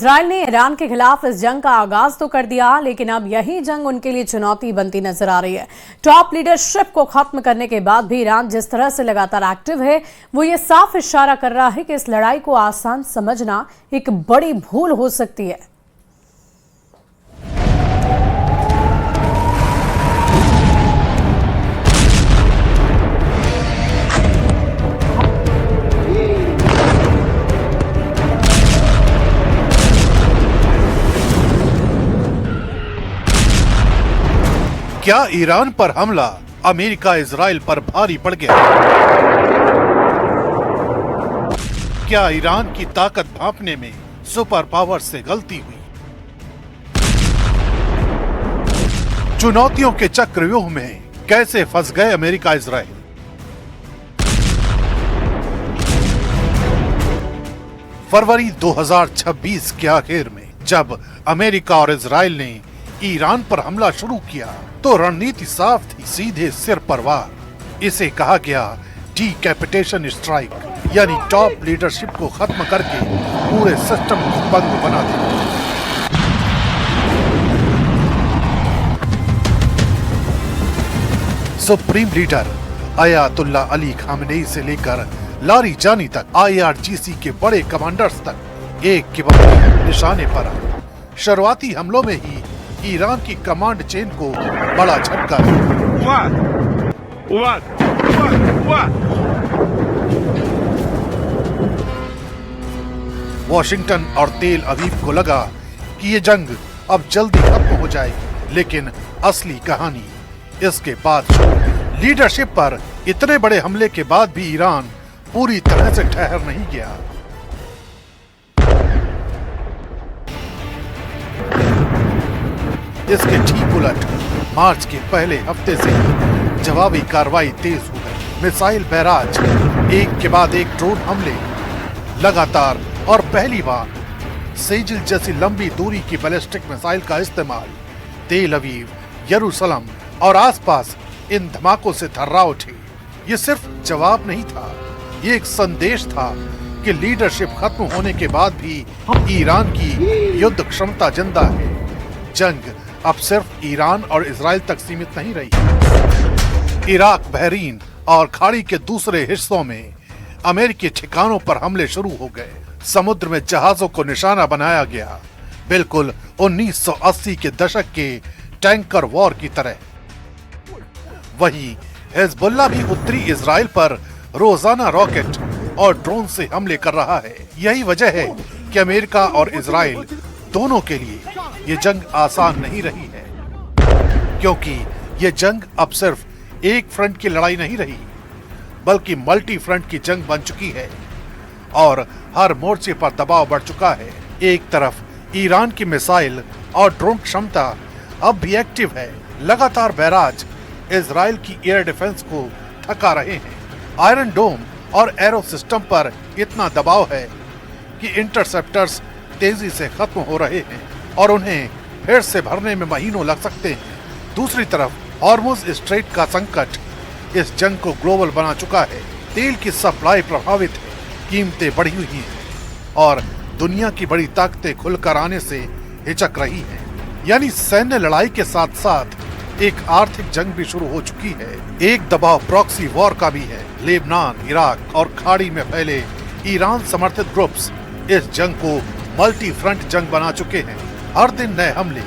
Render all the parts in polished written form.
Israel ने Iran के खिलाफ इस जंग का आगाज तो कर दिया, लेकिन अब यही जंग उनके लिए चुनौती बनती नजर आ रही है। टॉप लीडरशिप को खत्म करने के बाद भी ईरान जिस तरह से लगातार एक्टिव है, वो ये साफ इशारा कर रहा है कि इस लड़ाई को आसान समझना एक बड़ी भूल हो सकती है। क्या ईरान पर हमला अमेरिका इजराइल पर भारी पड़ गया? क्या ईरान की ताकत भांपने में सुपर पावर से गलती हुई? चुनौतियों के चक्रव्यूह में कैसे फंस गए अमेरिका इजराइल? फरवरी 2026 के आखिर में जब अमेरिका और इजराइल ने ईरान पर हमला शुरू किया तो रणनीति साफ थी, सीधे सिर पर वार। इसे कहा गया डीकैपिटेशन स्ट्राइक, यानी टॉप लीडरशिप को खत्म करके पूरे सिस्टम को बंद बना देना। Supreme leader Ayatollah Ali Khamenei से लेकर लारी जानी तक IRGC के बड़े कमांडर्स तक एक के बाद निशाने पर आए। शुरुआती हमलों में ही ईरान की कमांड चेन को बड़ा झटका वॉशिंगटन और तेल अवीव को लगा कि ये जंग अब जल्दी खत्म हो जाएगी, लेकिन असली कहानी इसके बाद शुरू। लीडरशिप पर इतने बड़े हमले के बाद भी ईरान पूरी तरह से ठहर नहीं गया। इसके ठीक उलट मार्च के पहले हफ्ते से ही जवाबी कार्रवाई तेज हो गई। मिसाइल बैराज, एक के बाद एक ड्रोन हमले लगातार, और पहली बार सेजिल जैसी लंबी दूरी की बैलिस्टिक मिसाइल का इस्तेमाल। तेल अवीव, यरूशलेम और आसपास इन धमाकों से थर्रा उठी। ये सिर्फ जवाब नहीं था, ये एक संदेश था कि लीडरशिप खत्म होने के बाद भी ईरान की युद्ध क्षमता जिंदा है। जंग अब सिर्फ ईरान और इजराइल तक सीमित नहीं रही। इराक, बहरीन और खाड़ी के दूसरे हिस्सों में अमेरिकी ठिकानों पर हमले शुरू हो गए। समुद्र में जहाजों को निशाना बनाया गया, बिल्कुल 1980 के दशक के टैंकर वॉर की तरह। वहीं हिजबुल्लाह भी उत्तरी इजराइल पर रोजाना रॉकेट और ड्रोन से हमले कर रहा है। यही वजह है कि अमेरिका और इजराइल दोनों के लिए ये जंग आसान नहीं रही है, क्योंकि ये जंग अब सिर्फ एक फ्रंट की लड़ाई नहीं रही, बल्कि मल्टी फ्रंट की जंग बन चुकी है और हर मोर्चे पर दबाव बढ़ चुका है। एक तरफ ईरान की मिसाइल और ड्रोन क्षमता अब भी एक्टिव है। लगातार बैराज इजराइल की एयर डिफेंस को थका रहे हैं। आयरन डोम और एरो सिस्टम पर इतना दबाव है कि इंटरसेप्टर्स तेजी से खत्म हो रहे हैं और उन्हें फिर से भरने में महीनों लग सकते हैं। दूसरी तरफ हॉर्मुज स्ट्रेट का संकट इस जंग को ग्लोबल बना चुका है। तेल की सप्लाई प्रभावित है, कीमतें बढ़ी हुई हैं और दुनिया की बड़ी ताकतें खुलकर आने से हिचक रही हैं। यानी सैन्य लड़ाई के साथ साथ एक आर्थिक जंग भी शुरू हो चुकी है। एक दबाव प्रॉक्सी वॉर का भी है। लेबनान, इराक और खाड़ी में फैले ईरान समर्थित ग्रुप्स इस जंग को मल्टी फ्रंट जंग बना चुके हैं। हर दिन नए हमले,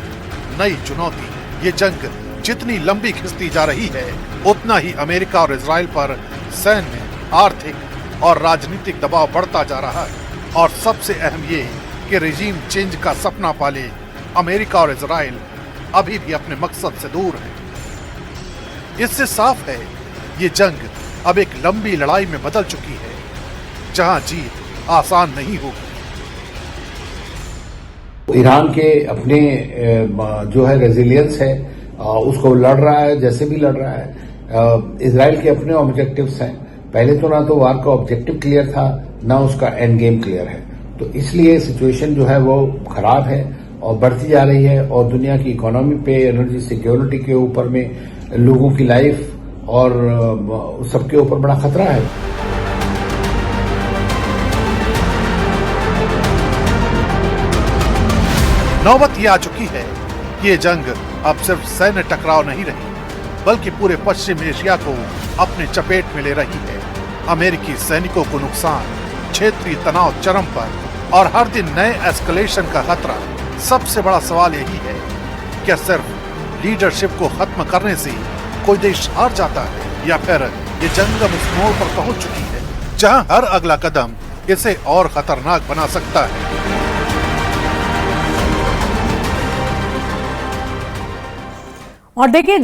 नई चुनौती। ये जंग जितनी लंबी खिंचती जा रही है, उतना ही अमेरिका और इजराइल पर सैन्य, आर्थिक और राजनीतिक दबाव बढ़ता जा रहा है। और सबसे अहम ये कि रिजीम चेंज का सपना पाले अमेरिका और इजराइल अभी भी अपने मकसद से दूर है। इससे साफ है ये जंग अब एक लंबी लड़ाई में बदल चुकी है, जहां जीत आसान नहीं होगी। ईरान के अपने जो है रेजिलियंस है, उसको लड़ रहा है, जैसे भी लड़ रहा है। इजराइल के अपने ऑब्जेक्टिव्स हैं। पहले तो ना तो वार का ऑब्जेक्टिव क्लियर था, ना उसका एंड गेम क्लियर है। तो इसलिए सिचुएशन जो है वो खराब है और बढ़ती जा रही है और दुनिया की इकोनॉमी पे, एनर्जी सिक्योरिटी के ऊपर में, लोगों की लाइफ और सबके ऊपर बड़ा खतरा है। नौबत ये आ चुकी है कि ये जंग अब सिर्फ सैन्य टकराव नहीं रही, बल्कि पूरे पश्चिम एशिया को अपने चपेट में ले रही है। अमेरिकी सैनिकों को नुकसान, क्षेत्रीय तनाव चरम पर और हर दिन नए एस्केलेशन का खतरा। सबसे बड़ा सवाल यही है, क्या सिर्फ लीडरशिप को खत्म करने से कोई देश हार जाता है या फिर ये जंग अब उस मोड़ पर पहुंच चुकी है जहां हर अगला कदम इसे और खतरनाक बना सकता है। और देखिए